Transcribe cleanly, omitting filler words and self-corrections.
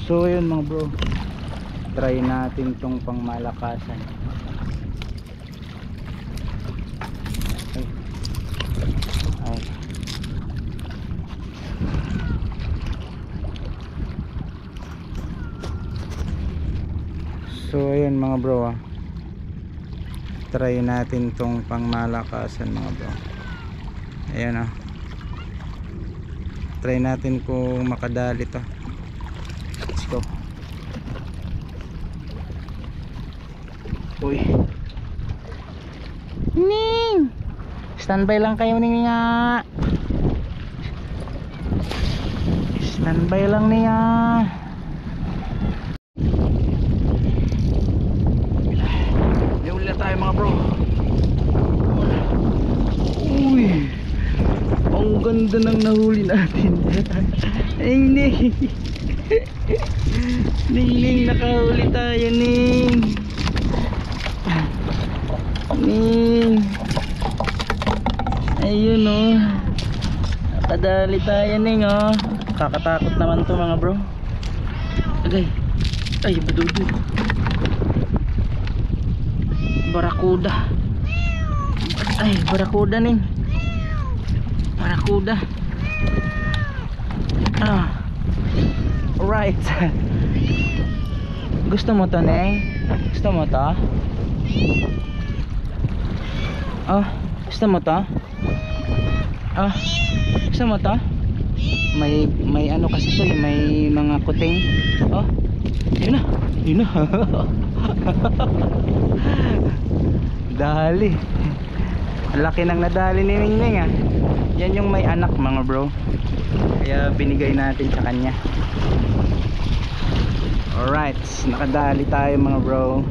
So yun mga bro, try natin tong pangmalakasan. Ay. So ayun mga bro, try natin tong pangmalakasan mga bro. Ayan try natin kung makadali to. Let's go. Uy, Ning, standby lang kayo Ning nga. Standby lang niya. May uli tayo mga bro. Uy, ang ganda ng nahuli natin. Ning Ning, nakahuli tayo Ning. Ayun nakadali tayo Ning kakatakot naman to mga bro. Agay, ay badudu, barakuda. Ay barakuda Ning, barakuda. Alright. Gusto mo to Ning? Gusto mo to? Gusto mo to? Gusto mo to? May ano kasi to, may mga kuting. Yun na. Dali. Ang laki ng nadali ni Ningning Yan yung may anak mga bro, kaya binigay natin sa kanya. Alright, nakadali tayo mga bro.